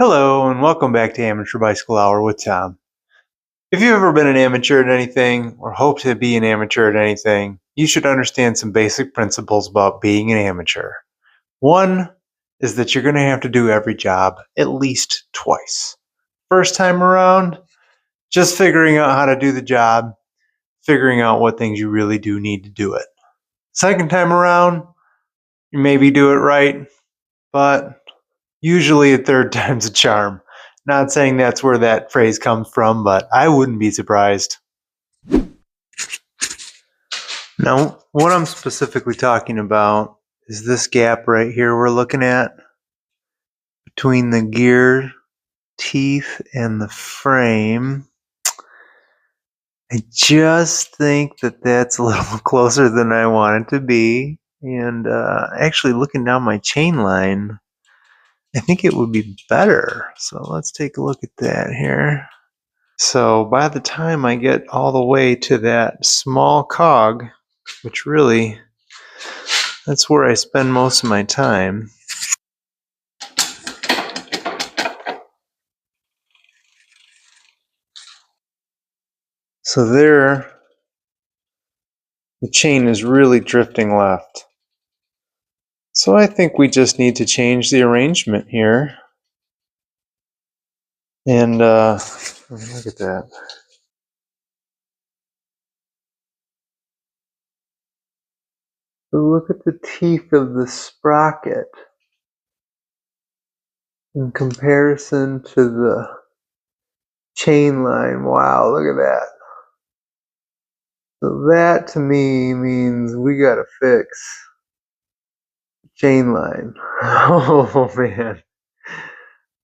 Hello, and welcome back to Amateur Bicycle Hour with Tom. If you've ever been an amateur at anything, or hope to be an amateur at anything, you should understand some basic principles about being an amateur. One is that you're going to have to do every job at least twice. First time around, just figuring out how to do the job, figuring out what things you really do need to do it. Second time around, you maybe do it right, but usually a third time's a charm. Not saying that's where that phrase comes from, but I wouldn't be surprised. Now, what I'm specifically talking about is this gap right here we're looking at between the gear teeth and the frame. I just think that that's a little closer than I want it to be. And actually looking down my chain line, I think it would be better. So let's take a look at that here. So by the time I get all the way to that small cog, which really, that's where I spend most of my time. So there, the chain is really drifting left. So I think we just need to change the arrangement here. And look at that. So look at the teeth of the sprocket in comparison to the chain line. Wow, look at that. So that to me means we gotta fix chain line. Oh man.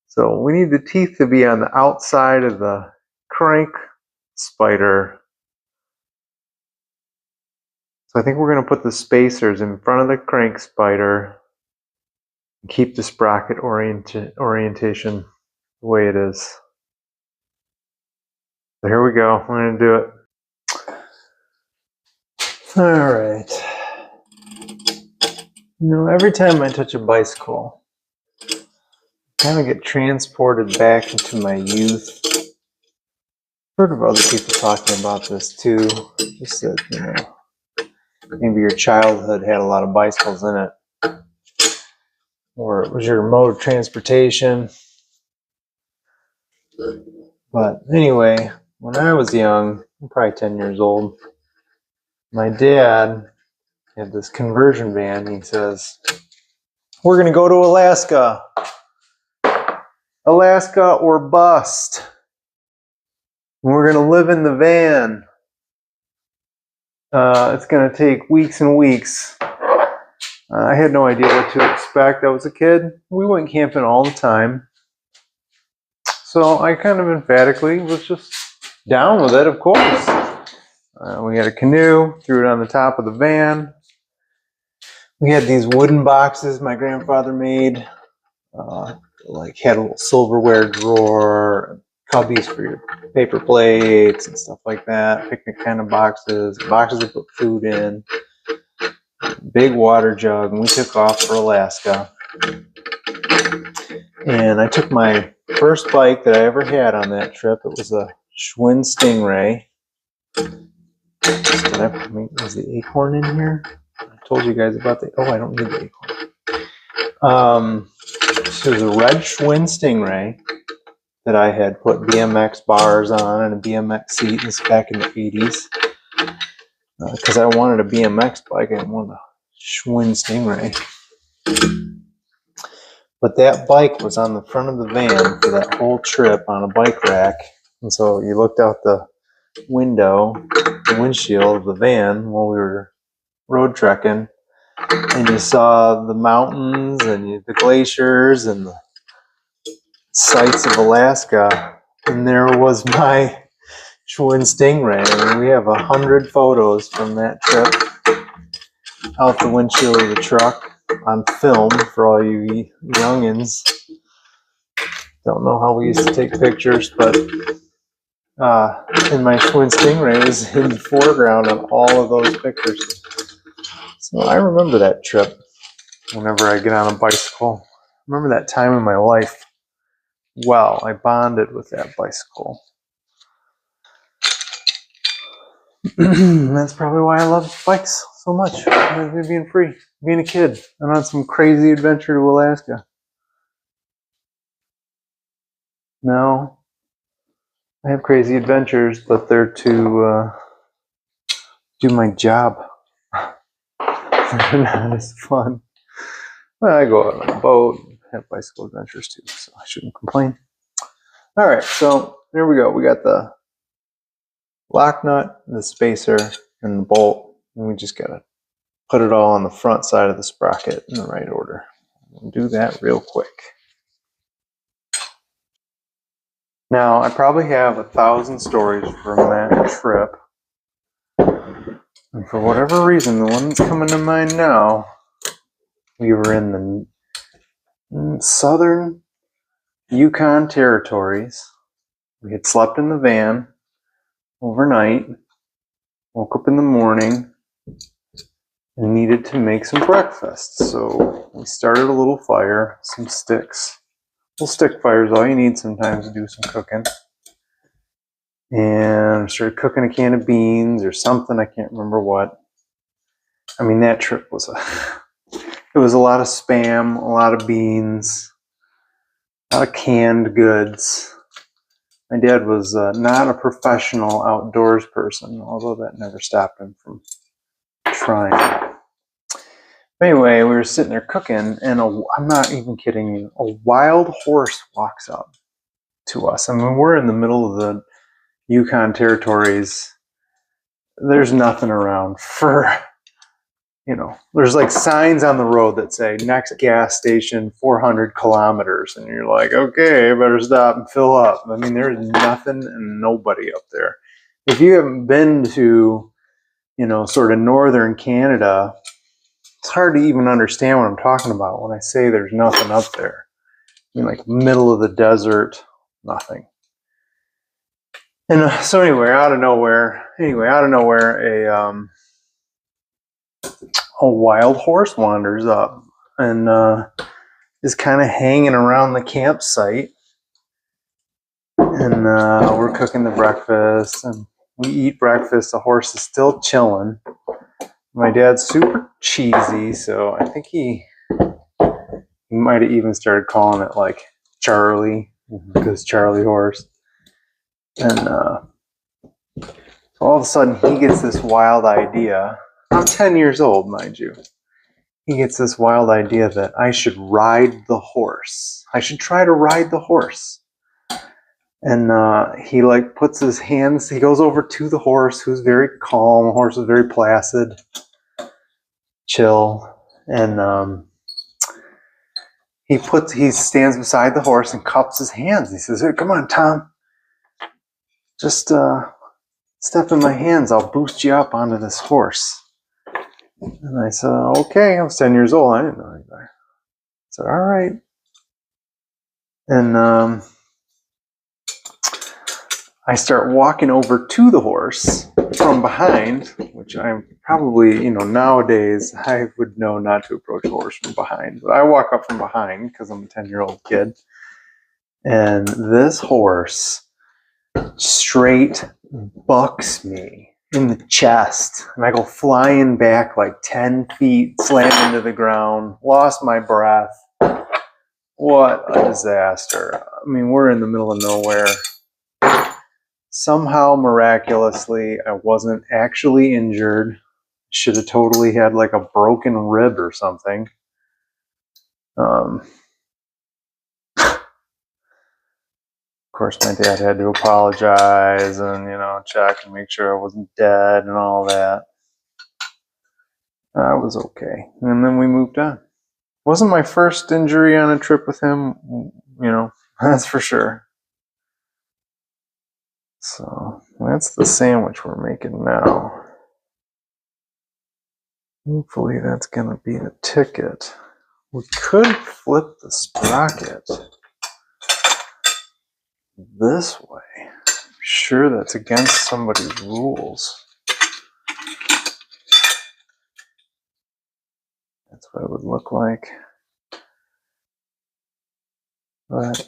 So we need the teeth to be on the outside of the crank spider. So I think we're gonna put the spacers in front of the crank spider and keep the sprocket orientation the way it is. So here we go, we're gonna do it. All right. You know, every time I touch a bicycle, I kind of get transported back into my youth. I've heard of other people talking about this too. Just that, you know, maybe your childhood had a lot of bicycles in it, or it was your mode of transportation. But anyway, when I was young, I'm probably 10 years old, my dad had this conversion van. He says, "We're going to go to Alaska. Alaska or bust. We're going to live in the van. It's going to take weeks and weeks." I had no idea what to expect. I was a kid. We went camping all the time. So I kind of emphatically was just down with it, of course. We had a canoe, threw it on the top of the van. We had these wooden boxes my grandfather made. Like had a little silverware drawer, cubbies for your paper plates and stuff like that, picnic kind of boxes to put food in, big water jug, and we took off for Alaska. And I took my first bike that I ever had on that trip. It was a Schwinn Stingray. Is the acorn in here? I told you guys about the, I don't need the acorn. So it was a red Schwinn Stingray that I had put BMX bars on and a BMX seat. This back in the 80s. Because I wanted a BMX bike. I didn't want a Schwinn Stingray. But that bike was on the front of the van for that whole trip on a bike rack. And so you looked out the window, the windshield of the van while we were road trekking, and you saw the mountains and the glaciers and the sights of Alaska. And there was my Schwinn Stingray. I mean, we have 100 photos from that trip out the windshield of the truck on film for all you youngins. Don't know how we used to take pictures, but and my Schwinn Stingray is in the foreground of all of those pictures. So I remember that trip whenever I get on a bicycle. I remember that time in my life. well. I bonded with that bicycle. That's probably why I love bikes so much. Being free, being a kid, and on some crazy adventure to Alaska. No, I have crazy adventures, but they're to do my job. They're not as fun. Well, I go out on a boat and have bicycle adventures too, so I shouldn't complain. All right, so there we go. We got the lock nut, the spacer, and the bolt, and we just gotta put it all on the front side of the sprocket in the right order. We'll do that real quick. Now, I probably have 1,000 stories from that trip. And for whatever reason, the one that's coming to mind now, we were in the southern Yukon territories. We had slept in the van overnight, woke up in the morning, and needed to make some breakfast. So we started a little fire, some sticks. Little stick fire is all you need sometimes to do some cooking. And started cooking a can of beans or something, I can't remember what. I mean, that trip was it was a lot of Spam, a lot of beans, a lot of canned goods. My dad was not a professional outdoors person, although that never stopped him from trying. Anyway, we were sitting there cooking, and I'm not even kidding you, a wild horse walks up to us. I mean, we're in the middle of the Yukon territories. There's nothing around for, there's like signs on the road that say next gas station 400 kilometers. And you're like, okay, better stop and fill up. I mean, there's nothing and nobody up there. If you haven't been to, sort of northern Canada, it's hard to even understand what I'm talking about when I say there's nothing up there. I mean, like middle of the desert, nothing. And so anyway, out of nowhere, a wild horse wanders up and is kind of hanging around the campsite. And we're cooking the breakfast, and we eat breakfast. The horse is still chilling. My dad's super cheesy, so I think he might have even started calling it like Charlie, because Charlie horse. And so all of a sudden he gets this wild idea. I'm 10 years old, mind you. He gets this wild idea that I should ride the horse. I should try to ride the horse. And he puts his hands, he goes over to the horse, who's very calm. The horse is very placid, chill. And he stands beside the horse and cups his hands. He says, "Hey, come on, Tom. Just step in my hands. I'll boost you up onto this horse." And I said, "Okay." I was 10 years old. I didn't know any better. I said, "All right." And I start walking over to the horse from behind, which I'm probably, nowadays I would know not to approach a horse from behind. But I walk up from behind because I'm a 10-year-old kid. And this horse straight bucks me in the chest. And I go flying back like 10 feet, slam into the ground, lost my breath. What a disaster. I mean, we're in the middle of nowhere. Somehow, miraculously, I wasn't actually injured. Should have totally had like a broken rib or something. Of course, my dad had to apologize and, check and make sure I wasn't dead and all that. I was okay. And then we moved on. Wasn't my first injury on a trip with him, that's for sure. So that's the sandwich we're making now. Hopefully that's going to be the ticket. We could flip the sprocket this way. I'm sure that's against somebody's rules. That's what it would look like. But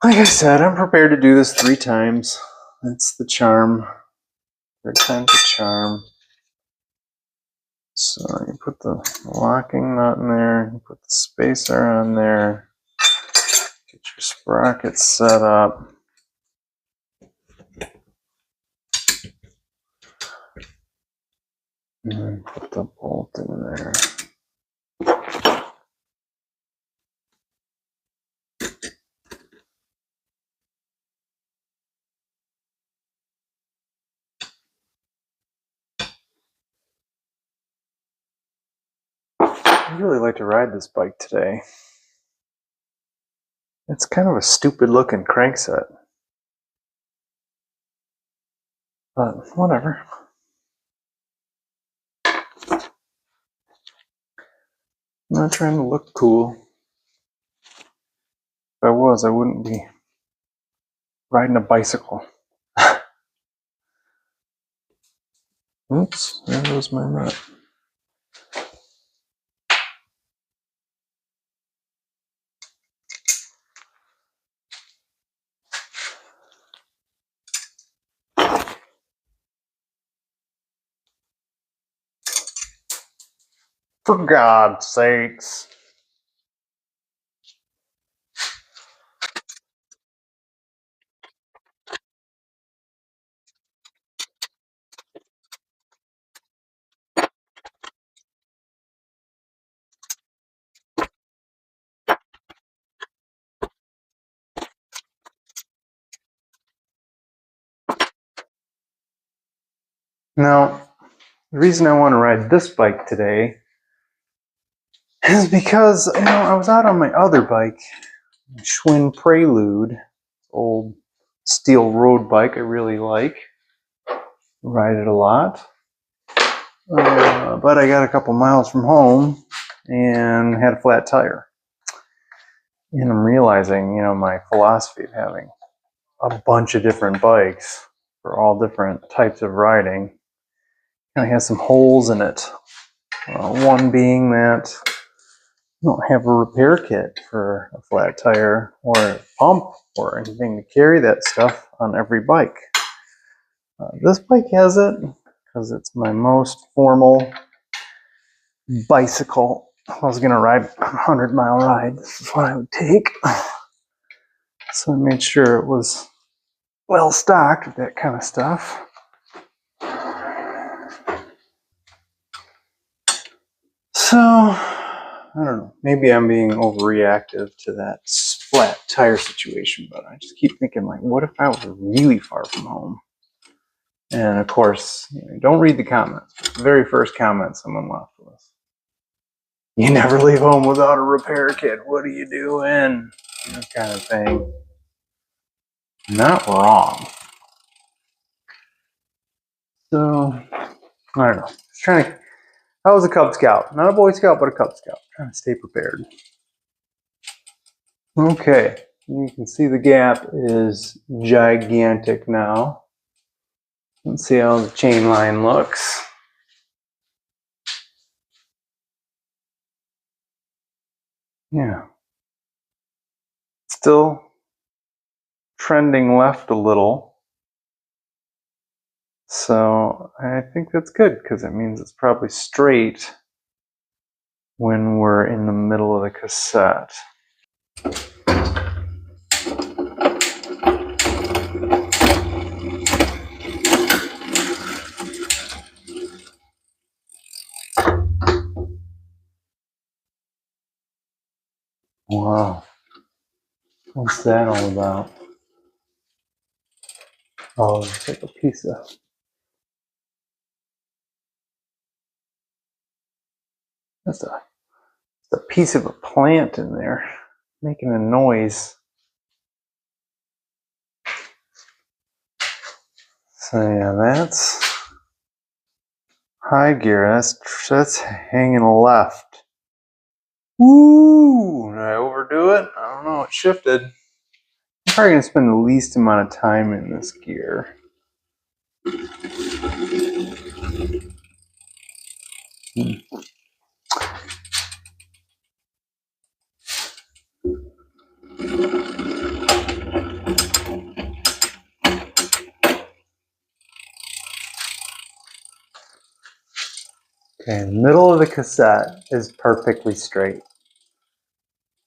Like I said, I'm prepared to do this 3 times. That's the charm. 3rd time's the charm. So you put the locking nut in there, you put the spacer on there, get your sprocket set up. And then put the bolt in there. I'd really like to ride this bike today. It's kind of a stupid looking crankset. But whatever. I'm not trying to look cool. If I was, I wouldn't be riding a bicycle. Oops, there goes my nut. For God's sakes. Now, the reason I want to ride this bike today is because, I was out on my other bike, Schwinn Prelude, old steel road bike I really like. Ride it a lot. But I got a couple miles from home and had a flat tire. And I'm realizing, my philosophy of having a bunch of different bikes for all different types of riding kind of has some holes in it. One being that you don't have a repair kit for a flat tire or a pump or anything to carry that stuff on every bike. This bike has it because it's my most formal bicycle. If I was going to ride a 100-mile ride, this is what I would take. So I made sure it was well stocked with that kind of stuff. So, I don't know. Maybe I'm being overreactive to that flat tire situation, but I just keep thinking, what if I was really far from home? And of course, don't read the comments. The very first comment someone left was, "You never leave home without a repair kit. What are you doing?" That kind of thing. Not wrong. So, I don't know. I was a Cub Scout. Not a Boy Scout, but a Cub Scout. Trying to stay prepared. Okay. You can see the gap is gigantic now. Let's see how the chain line looks. Yeah. Still trending left a little. So I think that's good because it means it's probably straight when we're in the middle of the cassette. Wow. What's that all about? Oh, it's like a piece of... That's a piece of a plant in there making a noise. So yeah, that's high gear. That's hanging left. Woo! Did I overdo it? I don't know. It shifted. I'm probably going to spend the least amount of time in this gear. Okay, the middle of the cassette is perfectly straight.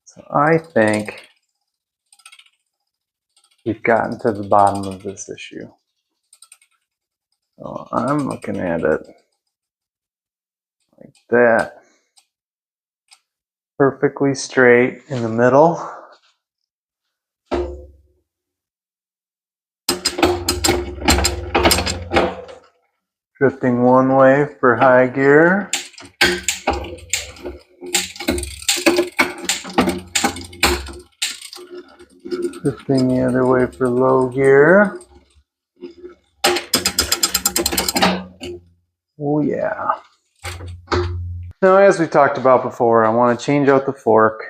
So I think we've gotten to the bottom of this issue. So I'm looking at it like that. Perfectly straight in the middle. Drifting one way for high gear. Drifting the other way for low gear. Oh yeah. Now, as we talked about before, I want to change out the fork.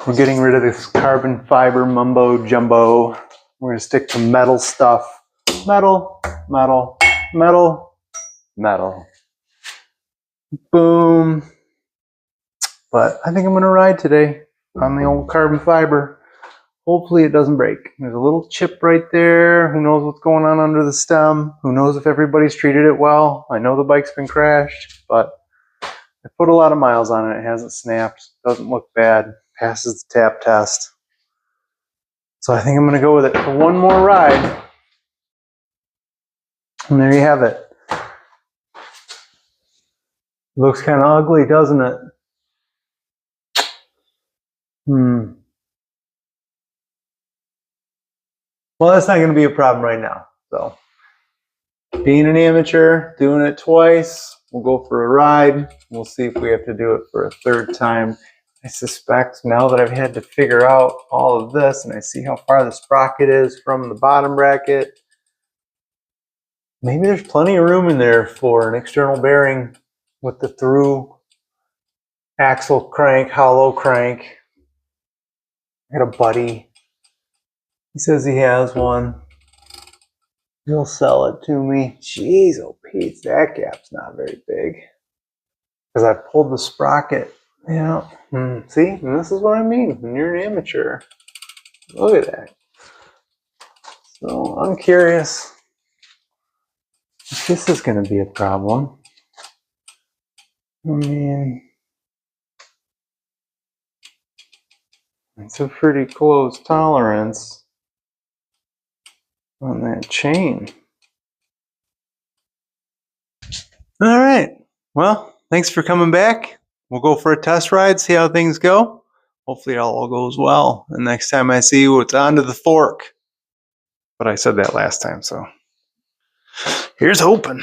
We're getting rid of this carbon fiber mumbo jumbo. We're going to stick to metal stuff. Metal, metal, metal, metal. Boom. But I think I'm going to ride today on the old carbon fiber. Hopefully it doesn't break. There's a little chip right there. Who knows what's going on under the stem? Who knows if everybody's treated it well? I know the bike's been crashed, but I put a lot of miles on it. It hasn't snapped. Doesn't look bad. Passes the tap test. So I think I'm going to go with it for one more ride. And there you have it. Looks kind of ugly, doesn't it? Well, that's not going to be a problem right now. So, being an amateur, doing it twice, we'll go for a ride. We'll see if we have to do it for a third time. I suspect now that I've had to figure out all of this and I see how far the sprocket is from the bottom bracket, maybe there's plenty of room in there for an external bearing with the through axle crank, hollow crank. I got a buddy. He says he has one. He'll sell it to me. Jeez, oh Pete, that gap's not very big. Because I pulled the sprocket. Yeah. See, and this is what I mean when you're an amateur. Look at that. So I'm curious if this is going to be a problem. I mean, it's a pretty close tolerance on that chain. All right. Well, thanks for coming back. We'll go for a test ride, see how things go. Hopefully it all goes well. And next time I see you, it's onto the fork. But I said that last time, so here's hoping.